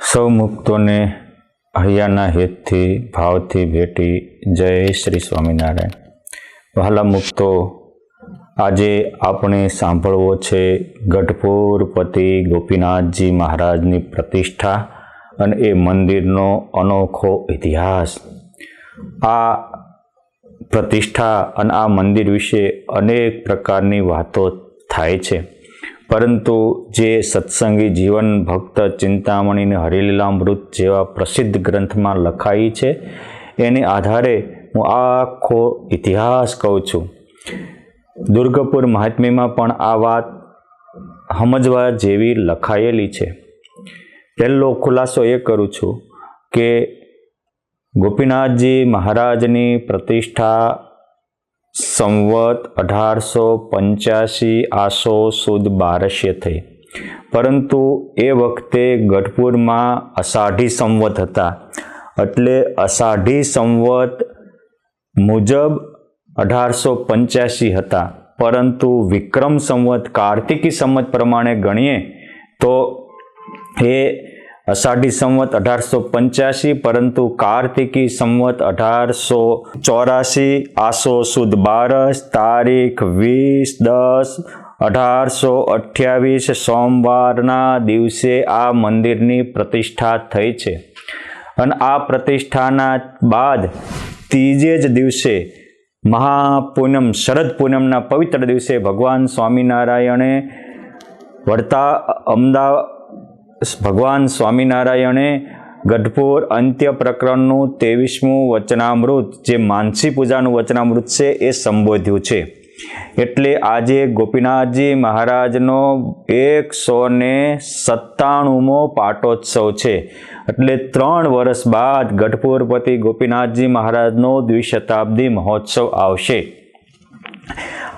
સૌ મુક્તોને હૈયાના હેતથી ભાવથી ભેટી જય શ્રી સ્વામિનારાયણ। વહાલા મુક્તો, આજે આપણે સાંભળવો છે ગઢપુરપતિ ગોપીનાથજી મહારાજની પ્રતિષ્ઠા અને એ મંદિરનો અનોખો ઇતિહાસ। આ પ્રતિષ્ઠા અને આ મંદિર વિશે અનેક પ્રકારની વાતો થાય છે, પરંતુ જે સત્સંગી જીવન ભક્ત ચિંતામણી અને હરિલીલામૃત જેવા પ્રસિદ્ધ ગ્રંથમાં લખાઈ છે એને આધારે હું આખો ઇતિહાસ કહું છું। દુર્ગપુર મહાત્મ્યમાં પણ આ વાત સમજવા જેવી લખાયેલી છે। પહેલો ખુલાસો એ કરું છું કે ગોપીનાથજી મહારાજની પ્રતિષ્ઠા સંવત 1885 આસો સુદ 12 થઈ, પરંતુ એ વખતે ગઢપુરમાં અષાઢી સંવત હતા, એટલે અષાઢી સંવત મુજબ 1885 હતા, પરંતુ વિક્રમ સંવત કાર્તિકી સંવત પ્રમાણે ગણીએ તો એ અષાઢી સંવત 1885, પરંતુ કાર્તિકી સંવત 1884 આસો સુદ 12 તારીખ 20/10/1828 સોમવારના દિવસે આ મંદિરની પ્રતિષ્ઠા થઈ છે। અને આ પ્રતિષ્ઠાના બાદ ત્રીજે જ દિવસે મહાપૂનમ શરદ પૂનમના પવિત્ર દિવસે ભગવાન સ્વામિનારાયણે ભગવાન સ્વામિનારાયણે ગઢપુર અંત્ય પ્રકરણનું 23મું વચનામૃત, જે માનસી પૂજાનું વચનામૃત છે, એ સંબોધ્યું છે। એટલે આજે ગોપીનાથજી મહારાજનો 197મો પાટોત્સવ છે। એટલે 3 વર્ષ બાદ ગઢપુરપતિ ગોપીનાથજી મહારાજનો દ્વિશતાબ્દી મહોત્સવ આવશે।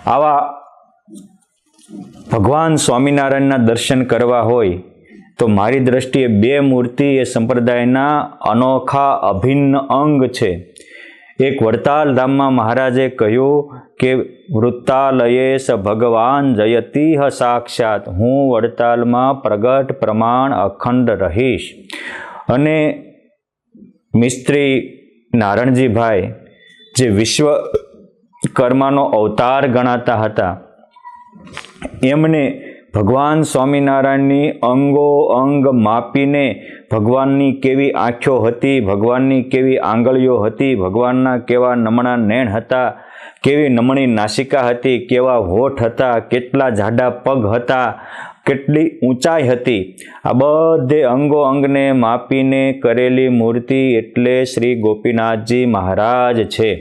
આવા ભગવાન સ્વામિનારાયણના દર્શન કરવા હોય તો મારી દ્રષ્ટિએ 2 મૂર્તિ એ સંપ્રદાયના અનોખા અભિન્ન અંગ છે। એક વડતાલ ધામમાં મહારાજે કહ્યું કે વૃત્તાલયેશ ભગવાન જયતીહ સાક્ષાત, હું વડતાલમાં પ્રગટ પ્રમાણ અખંડ રહીશ। અને મિસ્ત્રી નારણજીભાઈ, જે વિશ્વકર્માનો અવતાર ગણાતા હતા, એમને ભગવાન સ્વામિનારાયણની અંગો અંગ માપીને ભગવાનની કેવી આંખો હતી, ભગવાનની કેવી આંગળીઓ હતી, ભગવાનના કેવા નમણા નેણ હતા, કેવી નમણી નાસિકા હતી, કેવા હોઠ હતા, કેટલા જાડા પગ હતા, કેટલી ઊંચાઈ હતી, આ બધે અંગો અંગને માપીને કરેલી મૂર્તિ એટલે શ્રી ગોપીનાથજી મહારાજ છે।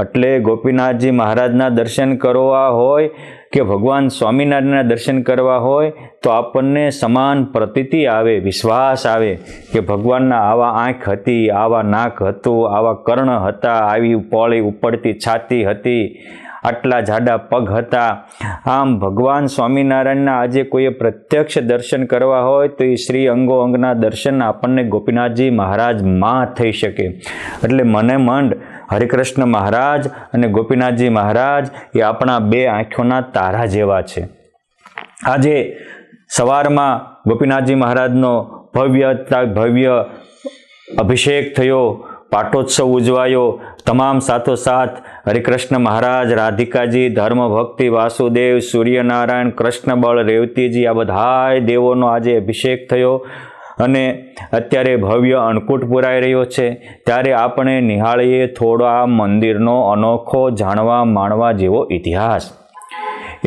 એટલે ગોપીનાથજી મહારાજના દર્શન કરવા હોય કે ભગવાન સ્વામિનારાયણના દર્શન કરવા હોય તો આપણને સમાન પ્રતીતિ આવે, વિશ્વાસ આવે કે ભગવાનના આવા આંખ હતી, આવા નાક હતું, આવા કર્ણ હતા, આવી પોળી ઉપડતી છાતી હતી, આટલા જાડા પગ હતા। આમ ભગવાન સ્વામિનારાયણના આજે કોઈએ પ્રત્યક્ષ દર્શન કરવા હોય તો એ શ્રી અંગો અંગના દર્શન આપણને ગોપીનાથજી મહારાજમાં થઈ શકે। એટલે મને મંડ હરિકૃષ્ણ મહારાજ અને ગોપીનાથજી મહારાજ એ આપણા 2 આંખોના તારા જેવા છે। આજે સવારમાં ગોપીનાથજી મહારાજનો ભવ્ય અભિષેક થયો, પાટોત્સવ ઉજવાયો। તમામ સાથોસાથ હરિકૃષ્ણ મહારાજ, રાધિકાજી, ધર્મ ભક્તિ વાસુદેવ, સૂર્યનારાયણ, કૃષ્ણબળ, રેવતીજી, આ બધાય દેવોનો આજે અભિષેક થયો અને અત્યારે ભવ્ય અન્નકૂટ પુરાઈ રહ્યો છે। ત્યારે આપણે નિહાળીએ થોડા મંદિરનો અનોખો જાણવા માણવા જેવો ઇતિહાસ।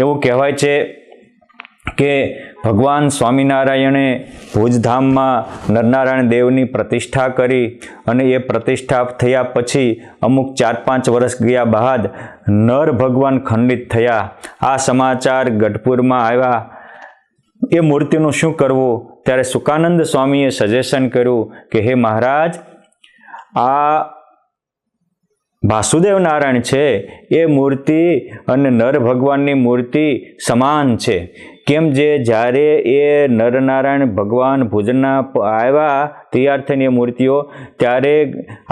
એવું કહેવાય છે કે ભગવાન સ્વામિનારાયણે ભુજધામમાં નરનારાયણ દેવની પ્રતિષ્ઠા કરી અને એ પ્રતિષ્ઠા થયા પછી અમુક 4-5 વર્ષ ગયા બાદ નર ભગવાન ખંડિત થયા। આ સમાચાર ગઢપુરમાં આવ્યા। એ મૂર્તિનું શું કરવું? ત્યારે સુકાનંદ સ્વામીએ સજેશન કર્યું કે હે મહારાજ, આ વાસુદેવ નારાયણ છે એ મૂર્તિ અને નર ભગવાનની મૂર્તિ સમાન છે। કેમ જે જ્યારે એ નરનારાયણ ભગવાન ભુજના આવ્યા તૈયાર થઈને એ મૂર્તિઓ, ત્યારે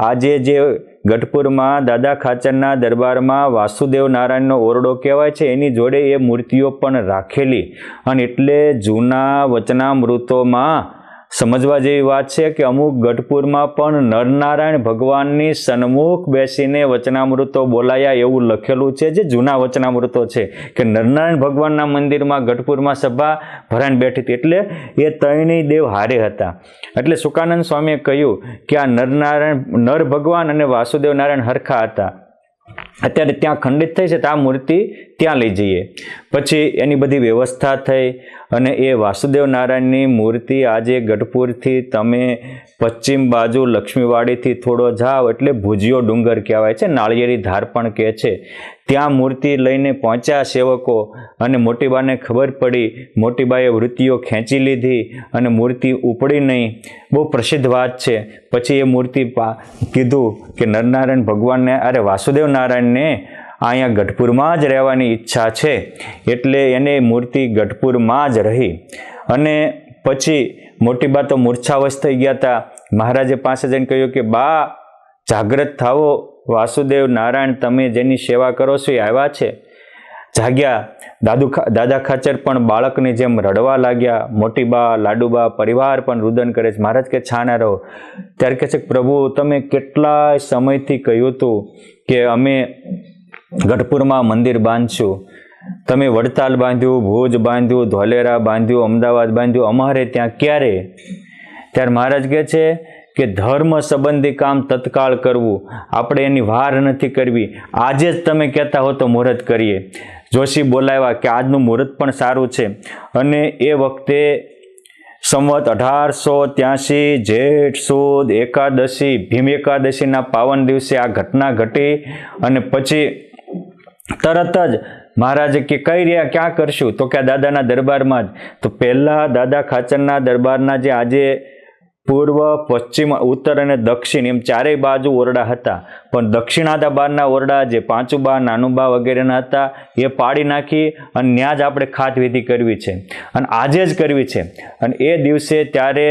આજે જે ગઢપુરમાં દાદા ખાચરના દરબારમાં વાસુદેવ નારાયણનો ઓરડો કહેવાય છે, એની જોડે એ મૂર્તિઓ પણ રાખેલી। અને એટલે જૂના વચનામૃતોમાં સમજવા જેવી વાત છે કે અમુક ગઢપુરમાં પણ નરનારાયણ ભગવાનની સન્મુખ બેસીને વચનામૃતો બોલાયા એવું લખેલું છે, જે જૂના વચનામૃતો છે કે નરનારાયણ ભગવાનના મંદિરમાં ગઢપુરમાં સભા ભરાઈને બેઠી હતી, એટલે એ ત્રણેય દેવ હારે હતા. એટલે સુકાનંદ સ્વામીએ કહ્યું કે આ નર ભગવાન અને વાસુદેવ નારાયણ હરખા હતા. અત્યારે ત્યાં ખંડિત થઈ છે તો આ મૂર્તિ ત્યાં લઈ જઈએ. પછી એની બધી વ્યવસ્થા થઈ અને એ વાસુદેવ નારાયણની મૂર્તિ આજે ગઢપુરથી તમે પશ્ચિમ બાજુ લક્ષ્મીવાડીથી થોડો જાઓ એટલે ભુજિયો ડુંગર કહેવાય છે, નાળિયેરી ધાર પણ કહે છે. ત્યાં મૂર્તિ લઈને પહોંચ્યા સેવકો અને મોટીબાને ખબર પડી. મોટીબાએ વૃત્તિઓ ખેંચી લીધી અને મૂર્તિ ઉપડી નહીં. બહુ પ્રસિદ્ધ વાત છે. પછી એ મૂર્તિ કીધું કે નરનારાયણ ભગવાનને અરે વાસુદેવ નારાયણને અહીંયા ગઢપુરમાં જ રહેવાની ઈચ્છા છે, એટલે એને મૂર્તિ ગઢપુરમાં જ રહી. અને પછી મોટીબા તો મૂર્છાવશ થઈ ગયા હતા. મહારાજે પાસે જઈને કહ્યું કે બા જાગ્રત થાવો, વાસુદેવ નારાયણ તમે જેની સેવા કરો છો એ આવ્યા છે. જાગ્યા. દાદા ખાચર પણ બાળકની જેમ રડવા લાગ્યા. મોટીબા, લાડુબા, પરિવાર પણ રુદન કરે છે. મહારાજ કે છાના રહો. ત્યારે કહે છે કે પ્રભુ તમે કેટલાય સમયથી કહ્યું હતું કે અમે ગઢપુરમાં મંદિર બાંધશું, તમે વડતાલ બાંધ્યું, ભુજ બાંધ્યું, ધોલેરા બાંધ્યું, અમદાવાદ બાંધ્યું, અમારે ત્યાં ક્યારે? ત્યારે મહારાજ કહે છે કે ધર્મ સંબંધી કામ તત્કાળ કરવું, આપણે એની વાર નથી કરવી. આજે જ તમે કહેતા હો તો મુહૂર્ત કરીએ. જોશી બોલાવ્યા કે આજનું મુહૂર્ત પણ સારું છે. અને એ વખતે સંવત 1883 જેઠ સુદ એકાદશી, ભીમ એકાદશીના પાવન દિવસે આ ઘટના ઘટી. અને પછી તરત જ મહારાજે કે કઈ રહ્યા ક્યાં કરશું? તો કે દાદાના દરબારમાં જ. તો પહેલાં દાદા ખાચરના દરબારના જે આજે પૂર્વ, પશ્ચિમ, ઉત્તર અને દક્ષિણ એમ ચારેય બાજુ ઓરડા હતા, પણ દક્ષિણાદા બારના ઓરડા જે પાંચુબા, નાનુબા વગેરેના હતા એ પાડી નાખી અને ત્યાં જ આપણે ખાત વિધિ કરવી છે અને આજે જ કરવી છે. અને એ દિવસે ત્યારે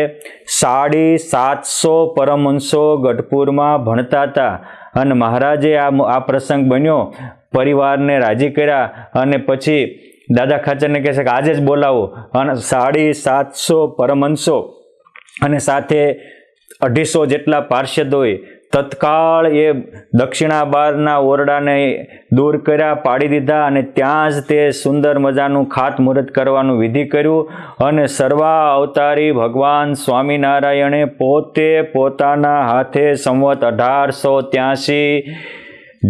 750 પરમહંસો ગઢપુરમાં ભણતા હતા. અને મહારાજે આ પ્રસંગ બન્યો, પરિવારને રાજી કર્યા અને પછી દાદા ખાચરને કહે છે કે આજે જ બોલાવો. અને 750 પરમહંસો અને સાથે 250 જેટલા પાર્ષદોએ તત્કાળ એ દક્ષિણા બારના ઓરડાને દૂર કર્યા, પાડી દીધા. અને ત્યાં જ તે સુંદર મજાનું ખાત મુહૂર્ત કરવાનું વિધિ કર્યું. અને સર્વા અવતારી ભગવાન સ્વામિનારાયણે પોતે પોતાના હાથે સંવત 1883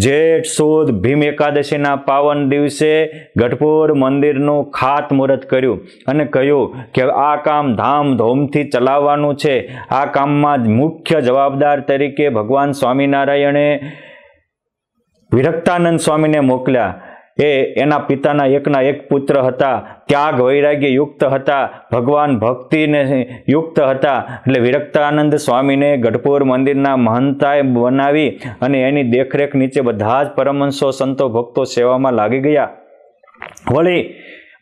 જેઠ સુદ ભીમ એકાદશીના પાવન દિવસે ગઢપુર મંદિરનું ખાત મુહૂર્ત કર્યું અને કહ્યું કે આ કામ ધામધૂમથી ચલાવવાનું છે. આ કામમાં મુખ્ય જવાબદાર તરીકે ભગવાન સ્વામિનારાયણે વિરક્તાનંદ સ્વામીને મોકલ્યા. એના પિતાના એકના એક પુત્ર હતા, ત્યાગ વૈરાગ્ય યુક્ત હતા, ભગવાન ભક્તિને યુક્ત હતા. એટલે વિરક્તાનંદ સ્વામીને ગઢપુર મંદિરના મહંતાએ બનાવી અને એની દેખરેખ નીચે બધા જ પરમહંસો, સંતો, ભક્તો સેવામાં લાગી ગયા. વળી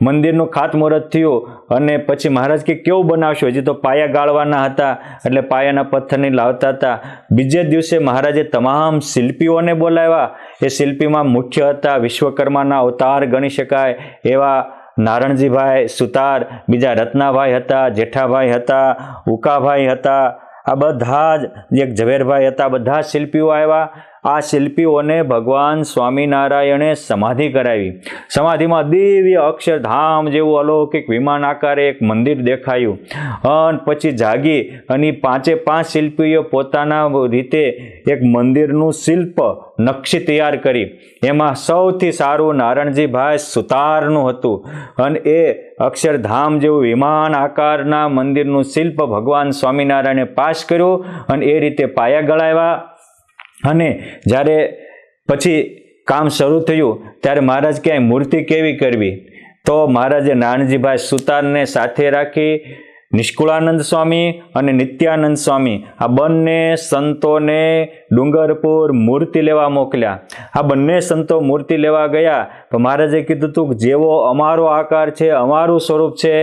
મંદિરનું ખાતમુહૂર્ત થયું અને પછી મહારાજ કે કેવું બનાવશો? હજી તો પાયા ગાળવાના હતા, એટલે પાયાના પથ્થરની લાવતા હતા. બીજે દિવસે મહારાજે તમામ શિલ્પીઓને બોલાવ્યા. એ શિલ્પીમાં મુખ્ય હતા વિશ્વકર્માના અવતાર ગણી શકાય એવા નારણજીભાઈ સુતાર, બીજા રત્નાભાઈ હતા, જેઠાભાઈ હતા, ઉકાભાઈ હતા, આ બધા જ એક ઝવેરભાઈ હતા. બધા શિલ્પીઓ આવ્યા. આ શિલ્પીઓને ભગવાન સ્વામિનારાયણે સમાધિ કરાવી. સમાધિમાં દિવ્ય અક્ષરધામ જેવું અલૌકિક વિમાન આકારે એક મંદિર દેખાયું. અને પછી જાગી અને 5 શિલ્પીઓ પોતાના રીતે એક મંદિરનું શિલ્પ નકશી તૈયાર કરી. એમાં સૌથી સારું નારણજીભાઈ સુતારનું હતું. અને એ અક્ષરધામ જેવું વિમાન આકારના મંદિરનું શિલ્પ ભગવાન સ્વામિનારાયણે પાસ કર્યું અને એ રીતે પાયા ગળાવ્યા. અને જ્યારે પછી કામ શરૂ થયું ત્યારે મહારાજ ક્યાંય મૂર્તિ કેવી કરવી? તો મહારાજે નારણજીભાઈ સુતારને સાથે રાખી નિષ્કુળાનંદ સ્વામી અને નિત્યાનંદ સ્વામી આ બંને સંતોને ડુંગરપુર મૂર્તિ લેવા મોકલ્યા. આ બંને સંતો મૂર્તિ લેવા ગયા તો મહારાજે કીધું હતું કે જેવો અમારો આકાર છે, અમારું સ્વરૂપ છે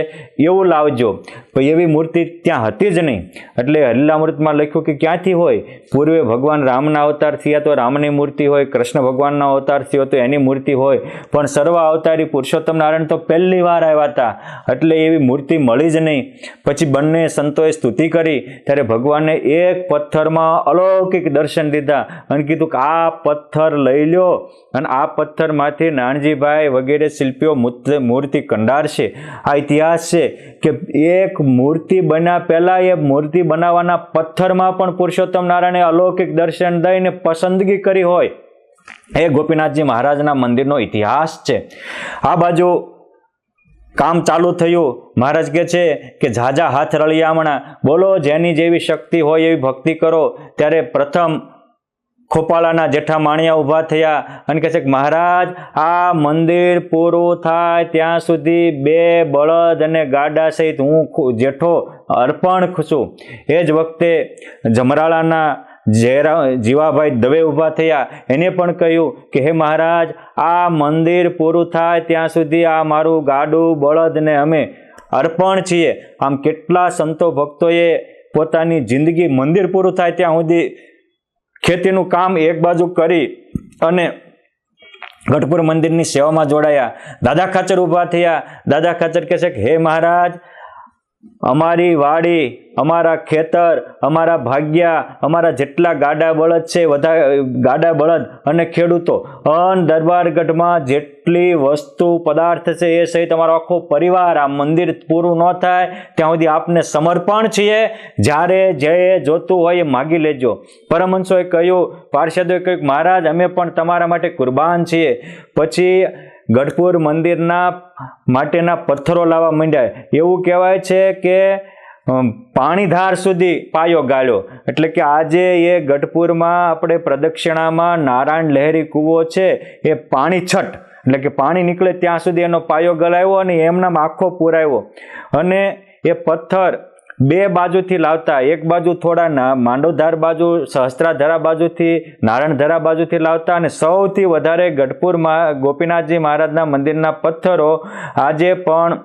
એવું લાવજો. તો એવી મૂર્તિ ત્યાં હતી જ નહીં. એટલે હરિલામૃતમાં લખ્યું કે ક્યાંથી હોય? પૂર્વે ભગવાન રામના અવતાર થયા તો રામની મૂર્તિ હોય, કૃષ્ણ ભગવાનના અવતાર થયો તો એની મૂર્તિ હોય, પણ સર્વ અવતારી પુરુષોત્તમ નારાયણ તો પહેલી વાર આવ્યા હતા, એટલે એવી મૂર્તિ મળી જ નહીં. પછી બંને સંતોએ સ્તુતિ કરી ત્યારે ભગવાનને એક પથ્થરમાં અલૌકિક દર્શન દીધા અને કીધું કે આ પથ્થર લઈ લો અને આ પથ્થરમાંથી નાનજીભાઈ વગેરે શિલ્પીઓ મૂર્તિ કંડારશે. આ ઇતિહાસ છે કે એક મૂર્તિ બન્યા પહેલા એ મૂર્તિ બનાવવાના પથ્થરમાં પણ પુરુષોત્તમ નારાયણે અલૌકિક દર્શન દઈને પસંદગી કરી હોય. એ ગોપીનાથજી મહારાજના મંદિરનો ઇતિહાસ છે. આ બાજુ કામ ચાલુ થયું. મહારાજ કહે છે કે ઝાઝા હાથ રળિયામણા, બોલો જેની જેવી શક્તિ હોય એવી ભક્તિ કરો. ત્યારે પ્રથમ ખોપાળાના જેઠા માણિયા ઊભા થયા અને કહે છે કે મહારાજ આ મંદિર પૂરું થાય ત્યાં સુધી 2 બળદ અને ગાડા સહિત હું જેઠો અર્પણ છું. એ જ વખતે જમરાળાના જીવાભાઈ દવે ઊભા થયા. એને પણ કહ્યું કે હે મહારાજ આ મંદિર પૂરું થાય ત્યાં સુધી આ મારું ગાડું બળદ ને અમે અર્પણ છીએ. આમ કેટલા સંતો ભક્તોએ પોતાની જિંદગી મંદિર પૂરું થાય ત્યાં સુધી ખેતીનું કામ એક બાજુ કરી અને ગઢપુર મંદિરની સેવામાં જોડાયા. દાદા ખાચર ઊભા થયા. દાદા ખાચર કહે છે કે હે મહારાજ અમારી વાડી, અમારા ખેતર, અમારા ભાગ્યા, અમારા જેટલા ગાડા બળદ છે ગાડા બળદ અને ખેડૂતો અને દરબારગઢમાં જેટલી વસ્તુ પદાર્થ છે એ સહિત અમારો આખો પરિવાર આ મંદિર પૂરું ન થાય ત્યાં સુધી આપને સમર્પણ છીએ. જ્યારે જે જોતું હોય એ માગી લેજો. પરમહંસોએ કહ્યું, પાર્ષદોએ કહ્યું મહારાજ અમે પણ તમારા માટે કુરબાન છીએ. પછી ગઢપુર મંદિરના માટેના પથ્થરો લાવવા માંડ્યા. એવું કહેવાય છે કે પાણીધાર સુધી પાયો ગાળ્યો. એટલે કે આજે એ ગઢપુરમાં આપણે પ્રદક્ષિણામાં નારાયણ લહેરી કૂવો છે એ પાણી છટ એટલે કે પાણી નીકળે ત્યાં સુધી એનો પાયો ગળાવ્યો અને એમનામ આખો પુરાવ્યો. અને એ પથ્થર 2 બાજુથી લાવતા. એક બાજુ થોડા માંડોધાર બાજુ, સહસ્ત્રાધરા બાજુથી, નારાયણધરા બાજુથી લાવતા. અને સૌથી વધારે ગઢપુરમાં ગોપીનાથજી મહારાજના મંદિરના પથ્થરો આજે પણ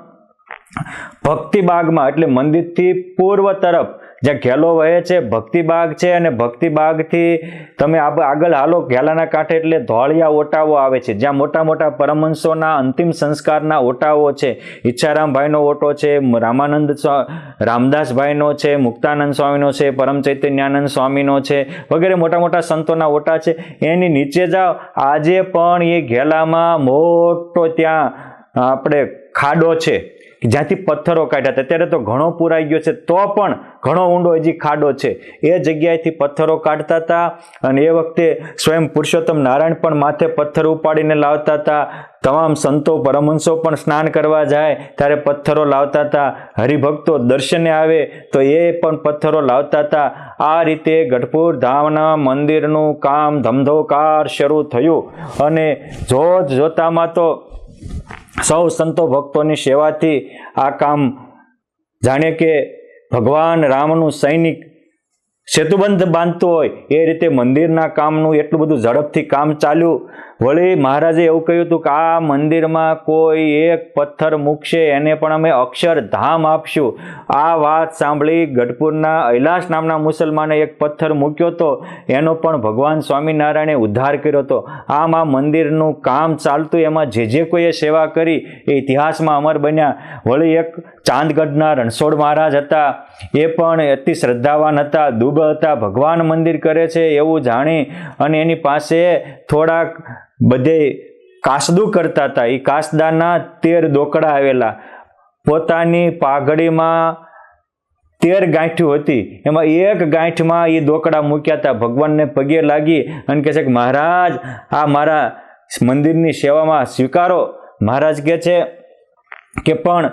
ભક્તિબાગમાં એટલે મંદિરથી પૂર્વ તરફ જ્યાં ઘેલો વહે છે ભક્તિબાગ છે, અને ભક્તિબાગથી તમે આગળ હાલો ઘેલાના કાંઠે એટલે ધોળિયા ઓટાઓ આવે છે જ્યાં મોટા મોટા પરમહંસોના અંતિમ સંસ્કારના ઓટાઓ છે. ઈચ્છારામભાઈનો ઓટો છે, રામદાસભાઈનો છે, મુક્તાનંદ સ્વામીનો છે, પરમ ચૈતન્યાનંદ સ્વામીનો છે, વગેરે મોટા મોટા સંતોના ઓટા છે. એની નીચે જાઓ આજે પણ એ ઘેલામાં મોટો ત્યાં આપણે ખાડો છે જ્યાંથી પથ્થરો કાઢ્યા હતા. અત્યારે તો ઘણો પુરાઈ ગયો છે તો પણ ઘણો ઊંડો હજી ખાડો છે. એ જગ્યાએથી પથ્થરો કાઢતા હતા અને એ વખતે સ્વયં પુરુષોત્તમ નારાયણ પણ માથે પથ્થર ઉપાડીને લાવતા હતા. તમામ સંતો પરમહંસો પણ સ્નાન કરવા જાય ત્યારે પથ્થરો લાવતા હતા. હરિભક્તો દર્શને આવે તો એ પણ પથ્થરો લાવતા હતા. આ રીતે ગઢપુર ધામના મંદિરનું કામ ધમધોકાર શરૂ થયું અને જોતામાં તો સૌ સંતો ભક્તોની સેવાથી આ કામ જાણે કે ભગવાન રામનું સૈનિક સેતુબંધ બાંધતું હોય એ રીતે મંદિરના કામનું એટલું બધું ઝડપથી કામ ચાલ્યું. વળી મહારાજે એવું કહ્યું હતું કે આ મંદિરમાં કોઈ એક પથ્થર મૂકશે એને પણ અમે અક્ષરધામ આપશું. આ વાત સાંભળી ગઢપુરના ઐલાસ નામના મુસલમાને એક પથ્થર મૂક્યો હતો, એનો પણ ભગવાન સ્વામિનારાયણે ઉદ્ધાર કર્યો હતો. આમ આ મંદિરનું કામ ચાલતું એમાં જે કોઈએ સેવા કરી એ ઇતિહાસમાં અમર બન્યા. વળી એક ચાંદગઢના રણછોડ મહારાજ હતા, એ પણ અતિ શ્રદ્ધાવાન હતા, દુબ હતા. ભગવાન મંદિર કરે છે એવું જાણી અને એની પાસે થોડાક બધે કાસદું કરતા હતા. એ કાસદાના 13 દોકડા આવેલા. પોતાની પાઘડીમાં 13 ગાંઠ્યું હતી, એમાં એક ગાંઠમાં એ દોકડા મૂક્યા હતા. ભગવાનને પગે લાગી અને કહે છે કે મહારાજ આ મારા મંદિરની સેવામાં સ્વીકારો. મહારાજ કહે છે કે પણ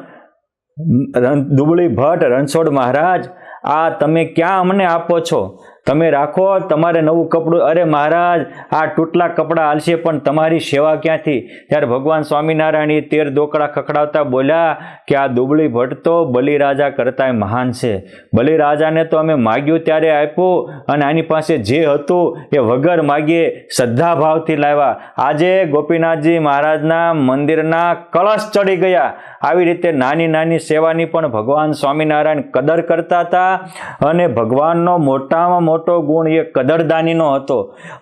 દુબળી ભટ્ટ રણછોડ મહારાજ આ તમે ક્યાં અમને આપો છો? તમે રાખો, તમારે નવું કપડું, અરે મહારાજ આ તૂટલા કપડાં હાલશે પણ તમારી સેવા ક્યાંથી? ત્યારે ભગવાન સ્વામિનારાયણ 13 દોકડા ખખડાવતા બોલ્યા કે આ દુબળી ભટ્ટ તો બલિરાજા કરતાંય મહાન છે. બલિરાજાને તો અમે માગ્યું ત્યારે આપ્યું, અને આની પાસે જે હતું એ વગર માગીએ શ્રદ્ધા ભાવથી લાવ્યા. આજે ગોપીનાથજી મહારાજના મંદિરના કળશ ચડી ગયા. આવી રીતે નાની નાની સેવાની પણ ભગવાન સ્વામિનારાયણ કદર કરતા હતા. અને ભગવાનનો મોટામાં મોટો ગુણ એ કદરદાનીનો હતો,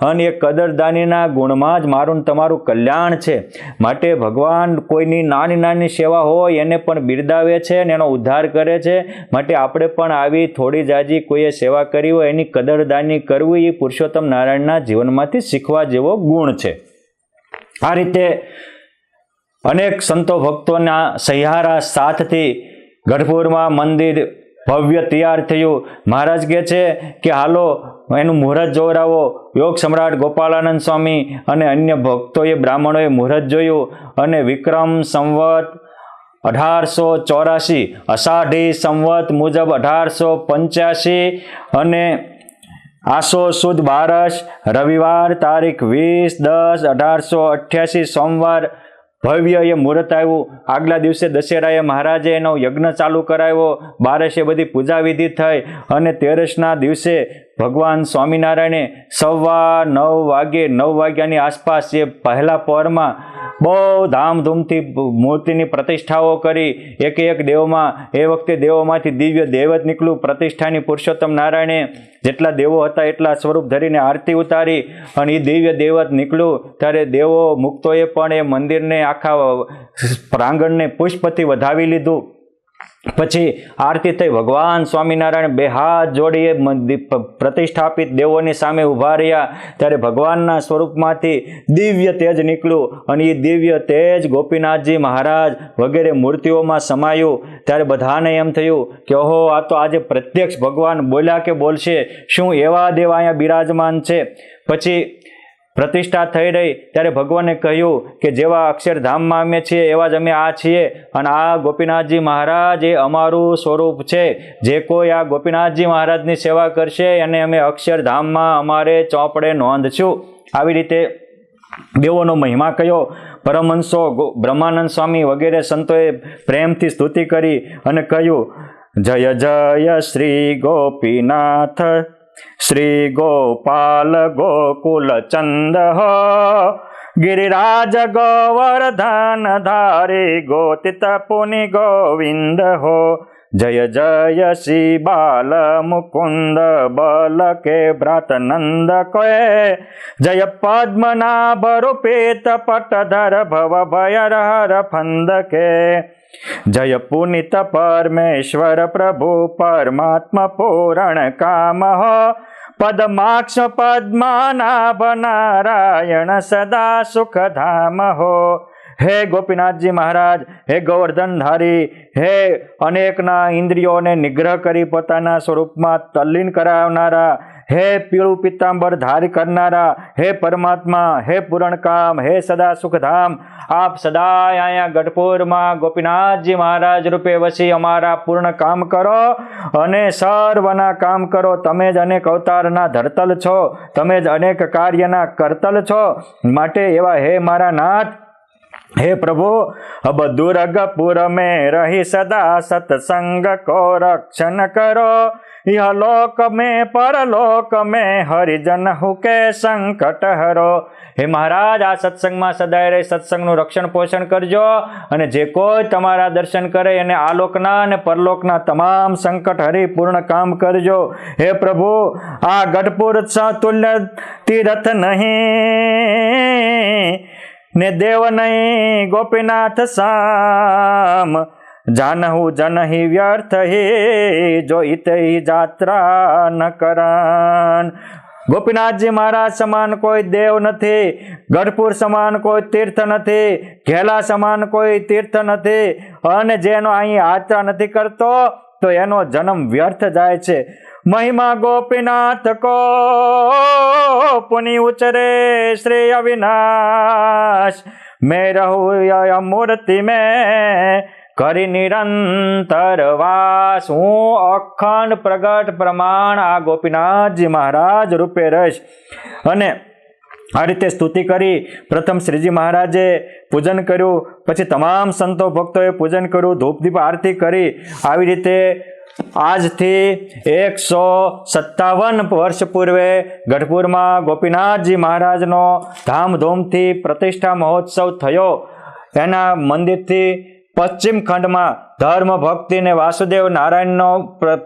અને એ કદરદાનીના ગુણમાં જ મારું તમારું કલ્યાણ છે. માટે ભગવાન કોઈની નાની નાની સેવા હોય એને પણ બિરદાવે છે અને એનો ઉદ્ધાર કરે છે. માટે આપણે પણ આવી થોડી જાજી કોઈએ સેવા કરી હોય એની કદરદાની કરવી એ પુરુષોત્તમ નારાયણના જીવનમાંથી શીખવા જેવો ગુણ છે. આ રીતે અનેક સંતો ભક્તોના સહિયારા સાથથી ગઢપુરમાં મંદિર ભવ્ય તૈયાર થયું. મહારાજ કહે છે કે હાલો એનું મુહૂર્ત જોવરાવો. યોગ સમ્રાટ ગોપાળાનંદ સ્વામી અને અન્ય ભક્તોએ બ્રાહ્મણોએ મુહૂર્ત જોયું, અને વિક્રમ સંવત 1884 અષાઢી સંવત મુજબ 1885 અને આસો સુદ બારસ રવિવાર તારીખ 20/10/1888 સોમવાર ભવ્ય એ મુહૂર્ત આવ્યું. આગલા દિવસે દશેરાએ મહારાજે એનો યજ્ઞ ચાલુ કરાવ્યો. બારસે બધી પૂજા વિધિ થઈ, અને 13ના દિવસે ભગવાન સ્વામિનારાયણે 9:15 વાગ્યાની આસપાસ એ પહેલા પહોરમાં બહુ ધામધૂમથી મૂર્તિની પ્રતિષ્ઠાઓ કરી. એક દેવમાં એ વખતે દેવોમાંથી દિવ્ય દૈવત નીકળ્યું. પ્રતિષ્ઠાની પુરુષોત્તમ નારાયણે જેટલા દેવો હતા એટલા સ્વરૂપ ધરીને આરતી ઉતારી, અને એ દિવ્ય દૈવત નીકળ્યું. ત્યારે દેવો મુક્તોએ પણ એ મંદિરને આખા પ્રાંગણને પુષ્પથી વધાવી લીધું. પછી આરતી થઈ. ભગવાન સ્વામિનારાયણ બે હાથ જોડી પ્રતિષ્ઠાપિત દેવોની સામે ઊભા રહ્યા. ત્યારે ભગવાનના સ્વરૂપમાંથી દિવ્ય તેજ નીકળ્યું, અને એ દિવ્ય તેજ ગોપીનાથજી મહારાજ વગેરે મૂર્તિઓમાં સમાયું. ત્યારે બધાને એમ થયું કે ઓહો, આ તો આજે પ્રત્યક્ષ ભગવાન બોલ્યા કે બોલશે, શું એવા દેવ અહીંયા બિરાજમાન છે. પછી પ્રતિષ્ઠા થઈ રહી ત્યારે ભગવાને કહ્યું કે જેવા અક્ષરધામમાં અમે છીએ એવા જ અમે આ છીએ, અને આ ગોપીનાથજી મહારાજ એ અમારું સ્વરૂપ છે. જે કોઈ આ ગોપીનાથજી મહારાજની સેવા કરશે અને અમે અક્ષરધામમાં અમારે ચોપડે નોંધશું. આવી રીતે દેવોનો મહિમા કયો. પરમહંસો બ્રહ્માનંદ સ્વામી વગેરે સંતોએ પ્રેમથી સ્તુતિ કરી અને કહ્યું, જય જય શ્રી ગોપીનાથ શ્રી ગોપાલ ગોકુલ ચંદ હો, गिरिराज गोवर्धन धारी गोतित पुनि गोविंद हो। जय जय श्री बाल मुकुंद बल के भ्रात नंद कोय। जय पद्मनाभ रूपित पटधर भव भयर हर फंद के। जय पुनित परमेश्वर प्रभु परमात्मा पूर्ण काम हो। पद्माक्ष पद्मनाभ नारायण सदा सुख धाम हो। हे गोपीनाथ जी महाराज, हे गोवर्धन धारी, हे अनेकना इंद्रियोने निग्रह करी पोताना स्वरूपमां तल्लीन करावनारा, हे पीळू पीतांबर धारी करनारा, हे परमात्मा, हे पूरणकाम, हे सदा सुखधाम, आप सदाय आया गढ़पुर में गोपीनाथ जी महाराज रूपे वसी अमारा पूर्ण काम करो अने सर्वना काम करो। तमे ज अनेक अवतारना धरतल छो, तमे ज अनेक कार्यना करतल छो। माटे एवा हे मारा नाथ, हे प्रभु, अब दुर्गपुर में रही सदा सत्संग को रक्षण करो। यह लोक में परलोक में हरिजन हुके संकट हरो। हे महाराज, आ सत्संग में सदाय रही सत्संगનું रक्षण पोषण करजो અને જે કોઈ તમારા દર્શન કરે એને આલોકના અને પરલોકના તમામ સંકટ હરી પૂર્ણ કામ કરજો। હે પ્રભુ, આ ગઢપુર તુલ્ય તીર્થ નહીં ने देव नहीं गोपीनाथ साम। जानहु जन ही व्यर्थ ही जो इत ही यात्रा न करान। गोपीनाथ जी महाराज समान कोई देव नथी, गढ़पुर समान कोई तीर्थ नथी, घेला समान कोई तीर्थ नथी, अने जेनो अहीं यात्रा नथी करतो तो एनो जन्म व्यर्थ जाय छे। महिमा गोपीनाथ को पुनि उचरे श्री अविनाश। मैं रहूं मूर्ति में કરી નિરંતર વાસ, હું અખંડ પ્રગટ પ્રમાણ આ ગોપીનાથજી મહારાજ રૂપે રહીશ. અને આ રીતે સ્તુતિ કરી પ્રથમ શ્રીજી મહારાજે પૂજન કર્યું, પછી તમામ સંતો ભક્તોએ પૂજન કર્યું, ધૂપદીપ આરતી કરી. આવી રીતે આજથી 157 વર્ષ પૂર્વે ગઢપુરમાં ગોપીનાથજી મહારાજનો ધામધૂમથી પ્રતિષ્ઠા મહોત્સવ થયો. એના મંદિરથી પશ્ચિમ ખંડમાં ધર્મ ભક્તિ ને વાસુદેવ નારાયણનો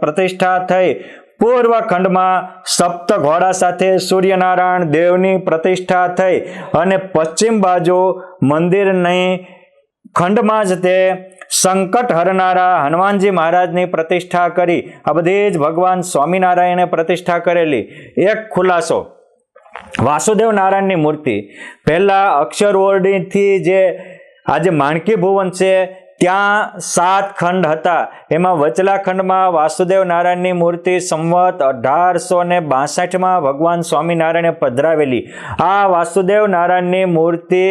પ્રતિષ્ઠા થઈ. પૂર્વ ખંડમાં સપ્ત ઘોડા સાથે સૂર્યનારાયણ દેવની પ્રતિષ્ઠા થઈ અને પશ્ચિમ બાજુ મંદિરની ખંડમાં જ તે સંકટ હરનારા હનુમાનજી મહારાજની પ્રતિષ્ઠા કરી. આ બધી જ ભગવાન સ્વામિનારાયણે પ્રતિષ્ઠા કરેલી. એક ખુલાસો, વાસુદેવ નારાયણની મૂર્તિ પહેલા અક્ષર ઓરડીથી જે આજે માણકી ભુવન છે ત્યાં 7 ખંડ હતા. એમાં વચલા ખંડમાં વાસુદેવ નારાયણની મૂર્તિ સંવત 1862માં ભગવાન સ્વામિનારાયણે પધરાવેલી. આ વાસુદેવ નારાયણની મૂર્તિ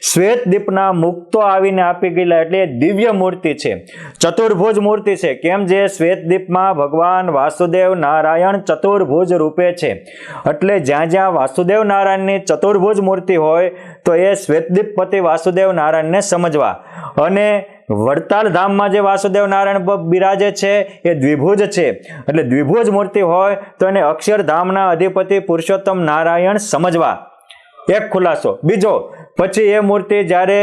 શ્વેતદીપના મુક્તો આવીને આપી ગયેલા, એટલે દિવ્ય મૂર્તિ છે, ચતુર્ભુજ મૂર્તિ છે. કેમ જે શ્વેતદીપમાં ભગવાન વાસુદેવ નારાયણ ચતુર્ભુજ રૂપે છે, એટલે જ્યાં જ્યાં વાસુદેવ નારાયણની ચતુર્ભુજ મૂર્તિ હોય તો એ શ્વેતદીપપતિ વાસુદેવ નારાયણને સમજવા. અને વડતાલ ધામમાં જે વાસુદેવ નારાયણ બિરાજે છે એ દ્વિભુજ છે, એટલે દ્વિભુજ મૂર્તિ હોય તો એને અક્ષરધામના અધિપતિ પુરુષોત્તમ નારાયણ સમજવા. એક ખુલાસો. બીજો, પછી એ મૂર્તિ જ્યારે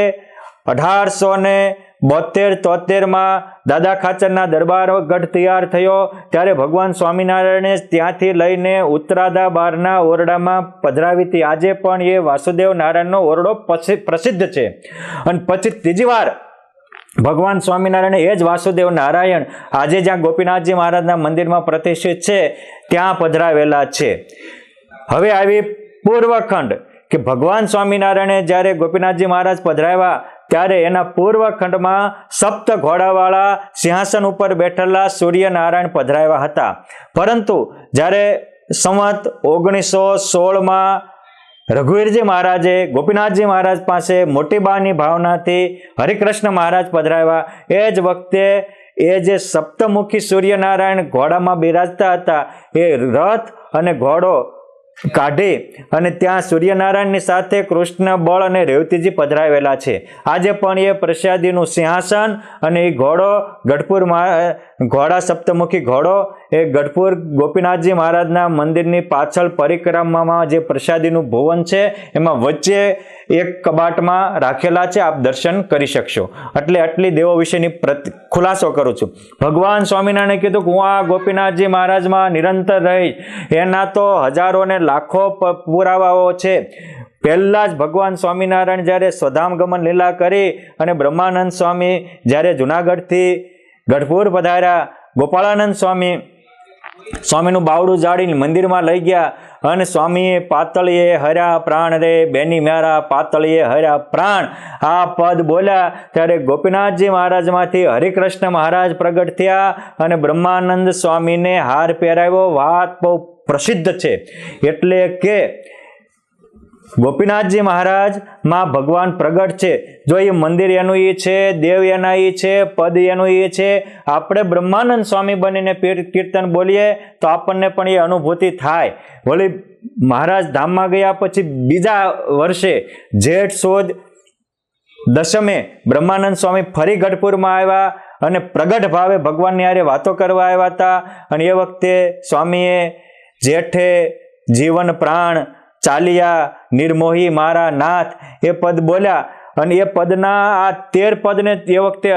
1872-73માં દાદા ખાચરના દરબાર ગઢ તૈયાર થયો ત્યારે ભગવાન સ્વામિનારાયણે ત્યાંથી લઈને ઉત્તરાદા બારના ઓરડામાં પધરાવી હતી. આજે પણ એ વાસુદેવ નારાયણનો ઓરડો પ્રસિદ્ધ છે. અને પછી ત્રીજી વાર ભગવાન સ્વામિનારાયણ એ જ વાસુદેવ નારાયણ આજે જ્યાં ગોપીનાથજી મહારાજના મંદિરમાં પ્રતિષ્ઠિત છે ત્યાં પધરાવેલા છે. હવે આવી પૂર્વખંડ કે ભગવાન સ્વામિનારાયણે જ્યારે ગોપીનાથજી મહારાજ પધરાવ્યા ત્યારે એના પૂર્વખંડમાં સપ્ત ઘોડાવાળા સિંહાસન ઉપર બેઠેલા સૂર્યનારાયણ પધરાવ્યા હતા. પરંતુ જ્યારે સંવત 1916માં રઘુવીરજી મહારાજે ગોપીનાથજી મહારાજ પાસે મોટી બાની ભાવનાથી હરિકૃષ્ણ મહારાજ પધરાવ્યા. એ જ વખતે એ જે સપ્તમુખી સૂર્યનારાયણ ઘોડામાં બિરાજતા હતા એ રથ અને ઘોડો કાઢી અને ત્યાં સૂર્યનારાયણની સાથે કૃષ્ણ બળ અને રેવતીજી પધરાવેલા છે. આજે પણ એ પ્રસાદીનું સિંહાસન અને એ ઘોડો ગઢપુરમાં ઘોડા સપ્તમુખી ઘોડો એ ગઢપુર ગોપીનાથજી મહારાજના મંદિરની પાછળ પરિક્રમામાં જે પ્રસાદીનું ભુવન છે એમાં વચ્ચે એક કબાટમાં રાખેલા છે, આપ દર્શન કરી શકશો. એટલે આટલી દેવો વિશેની ખુલાસો કરું છું. ભગવાન સ્વામિનારાયણે કીધું કે હું આ ગોપીનાથજી મહારાજમાં નિરંતર રહીશ, એના તો હજારો ને લાખો પુરાવાઓ છે. પહેલા જ ભગવાન સ્વામિનારાયણ જ્યારે સ્વધામ ગમન લીલા કરી અને બ્રહ્માનંદ સ્વામી જ્યારે જુનાગઢથી ગઢપુર પધાર્યા, ગોપાળાનંદ સ્વામીનું બાવડું જાળીને મંદિરમાં લઈ ગયા અને સ્વામીએ પાતળીએ હર્યા પ્રાણ રે બેની મ્યારા પાતળીએ હર્યા પ્રાણ આ પદ બોલ્યા ત્યારે ગોપીનાથજી મહારાજમાંથી હરિકૃષ્ણ મહારાજ પ્રગટ થયા અને બ્રહ્માનંદ સ્વામીને હાર પહેરાવ્યો. વાત બહુ પ્રસિદ્ધ છે. એટલે કે ગોપીનાથજી મહારાજમાં ભગવાન પ્રગટ છે. જો એ મંદિર એનું એ છે, દેવ એના એ છે, પદ એનું એ છે. આપણે બ્રહ્માનંદ સ્વામી બનીને કીર્તન બોલીએ તો આપણને પણ એ અનુભૂતિ થાય. વળી મહારાજ ધામમાં ગયા પછી બીજા વર્ષે જેઠ સુદ દશમે બ્રહ્માનંદ સ્વામી ફરી ગઢપુરમાં આવ્યા અને પ્રગટ ભાવે ભગવાનની હારે વાતો કરવા આવ્યા હતા. અને એ વખતે સ્વામીએ જેઠે જીવન પ્રાણ ચાલિયા નિર્મોહી મારા નાથ એ પદ બોલ્યા. અને એ પદના આ 13 પદને એ વખતે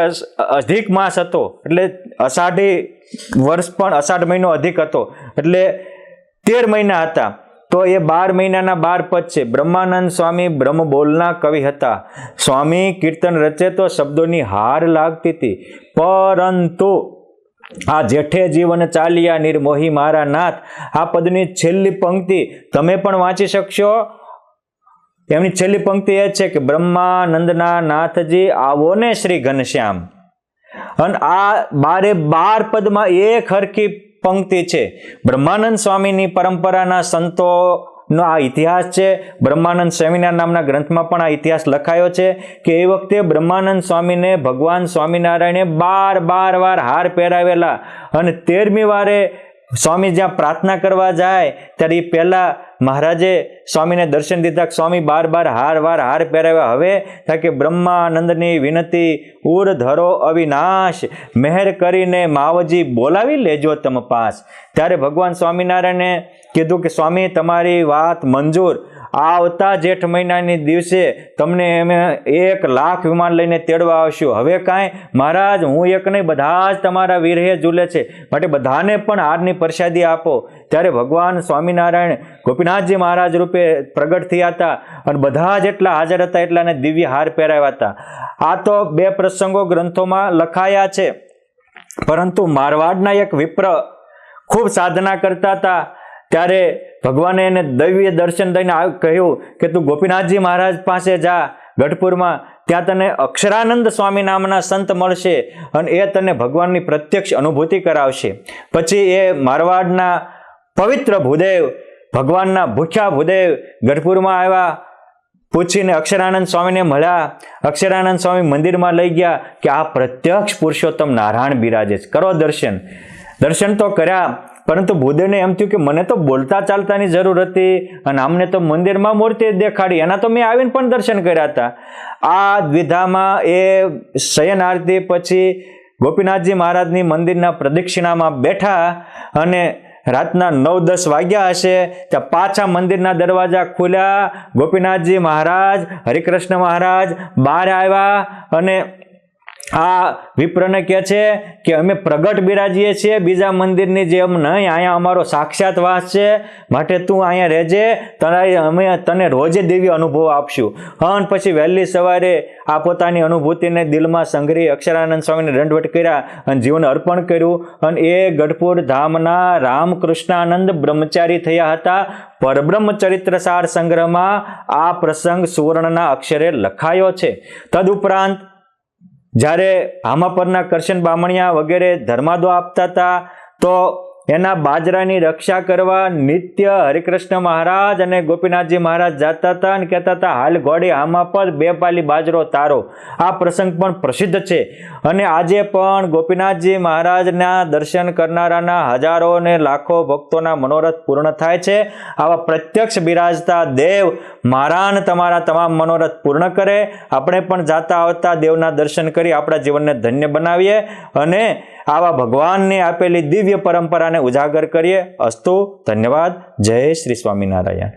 અધિક માસ હતો, એટલે અષાઢી વર્ષ પણ અષાઢ મહિનો અધિક હતો, એટલે 13 મહિના હતા. તો એ 12 મહિનાના 12 પદ છે. બ્રહ્માનંદ સ્વામી બ્રહ્મ બોલના કવિ હતા. સ્વામી કીર્તન રચે તો શબ્દોની હાર લાગતી હતી, પરંતુ આ જેઠે જીવન ચાલિયા નિર્મોહી મારા નાથ આ પદની છેલ્લી પંક્તિ તમે પણ વાંચી શકશો. એમની છેલ્લી પંક્તિ એ છે કે બ્રહ્માનંદના નાથજી આવો ને શ્રી ઘનશ્યામ. અને આ 12 પદમાં એક હરખી પંક્તિ છે. બ્રહ્માનંદ સ્વામીની પરંપરાના સંતો નો આ ઇતિહાસ છે. બ્રહ્માનંદ સેમિનાર નામના ગ્રંથમાં પણ આ ઇતિહાસ લખાયો છે કે એ વખતે બ્રહ્માનંદ સ્વામીને ભગવાન સ્વામિનારાયણે 12 વાર હાર પહેરાવેલા અને 13મી વારે સ્વામી જ્યાં પ્રાર્થના કરવા જાય ત્યારે એ પહેલાં મહારાજે સ્વામીને દર્શન દીધા. સ્વામી 12 હાર પહેરાવ્યા. હવે થાય કે બ્રહ્માનંદની વિનંતી ઉર ધરો અવિનાશ, મહેર કરીને માવજી બોલાવી લેજો તમ પાસ. ત્યારે ભગવાન સ્વામિનારાયણે કીધું કે સ્વામી તમારી વાત મંજૂર. આવતા જેઠ મહિનાની દિવસે તમને અમે 1 લાખ વિમાન લઈને તેડવા આવશું. હવે કાંઈ મહારાજ હું એક નહીં, બધા જ તમારા વિરહે ઝૂલે છે, માટે બધાને પણ હારની પ્રસાદી આપો. ત્યારે ભગવાન સ્વામિનારાયણ ગોપીનાથજી મહારાજ રૂપે પ્રગટ થયા હતા અને બધા જેટલા હાજર હતા એટલાને દિવ્ય હાર પહેરાવ્યા હતા. આ તો 2 પ્રસંગો ગ્રંથોમાં લખાયા છે. પરંતુ મારવાડના એક વિપ્ર ખૂબ સાધના કરતા હતા. ત્યારે ભગવાને એને દૈવીય દર્શન દઈને કહ્યું કે તું ગોપીનાથજી મહારાજ પાસે જા ગઢપુરમાં, ત્યાં તને અક્ષરાનંદ સ્વામી નામના સંત મળશે અને એ તને ભગવાનની પ્રત્યક્ષ અનુભૂતિ કરાવશે. પછી એ મારવાડના પવિત્ર ભૂદેવ, ભગવાનના ભૂખ્યા ભૂદેવ ગઢપુરમાં આવ્યા. પૂછીને અક્ષરાનંદ સ્વામીને મળ્યા. અક્ષરાનંદ સ્વામી મંદિરમાં લઈ ગયા કે આ પ્રત્યક્ષ પુરુષોત્તમ નારાયણ બિરાજે છે, કરો દર્શન. દર્શન તો કર્યા, પરંતુ ભૂદેવને એમ થયું કે મને તો બોલતા ચાલતાની જરૂર હતી અને અમને તો મંદિરમાં મૂર્તિ દેખાડી, એના તો મેં આવીને પણ દર્શન કર્યા હતા. આ દ્વિધામાં એ શયન આરતી પછી ગોપીનાથજી મહારાજની મંદિરના પ્રદક્ષિણામાં બેઠા અને રાતના 9-10 વાગ્યા હશે ત્યાં પાછા મંદિરના દરવાજા ખુલ્યા. ગોપીનાથજી મહારાજ, હરિકૃષ્ણ મહારાજ બહાર આવ્યા અને આ વિપ્રને કહે છે કે અમે પ્રગટ બિરાજીએ છીએ બીજા મંદિરની જેમ નહીં, અહીંયા અમારો સાક્ષાત વાસ છે, માટે તું અહીંયા રહેજે, અમે તને રોજે દિવ્ય અનુભવ આપશું. અને પછી વહેલી સવારે આ પોતાની અનુભૂતિને દિલમાં સંઘરી અક્ષરાનંદ સ્વામીને દંડવટ કર્યા અને જીવન અર્પણ કર્યું. અને એ ગઢપુર ધામના રામકૃષ્ણાનંદ બ્રહ્મચારી થયા હતા. પરબ્રહ્મ ચરિત્ર સાર સંગ્રહમાં આ પ્રસંગ સુવર્ણના અક્ષરે લખાયો છે. તદુપરાંત જ્યારે હામાપરના કરશન બામણિયા વગેરે ધર્માદો આપતા હતા તો એના બાજરાની રક્ષા કરવા નિત્ય હરિકૃષ્ણ મહારાજ અને ગોપીનાથજી મહારાજ જતા હતા અને કહેતા હતા હાલ ઘોડી હામાપર 2 પાલી બાજરો તારો. આ પ્રસંગ પણ પ્રસિદ્ધ છે. અને આજે પણ ગોપીનાથજી મહારાજના દર્શન કરનારાના હજારો ને લાખો ભક્તોના મનોરથ પૂર્ણ થાય છે. આવા પ્રત્યક્ષ બિરાજતા દેવ મારા તમારા તમામ મનોરથ પૂર્ણ કરે. આપણે પણ જાતા આવતા દેવના દર્શન કરી આપણા જીવનને ધન્ય બનાવીએ અને આવા ભગવાનને આપેલી દિવ્ય પરંપરાને ઉજાગર કરીએ. અસ્તુ. ધન્યવાદ. જય શ્રી સ્વામિનારાયણ.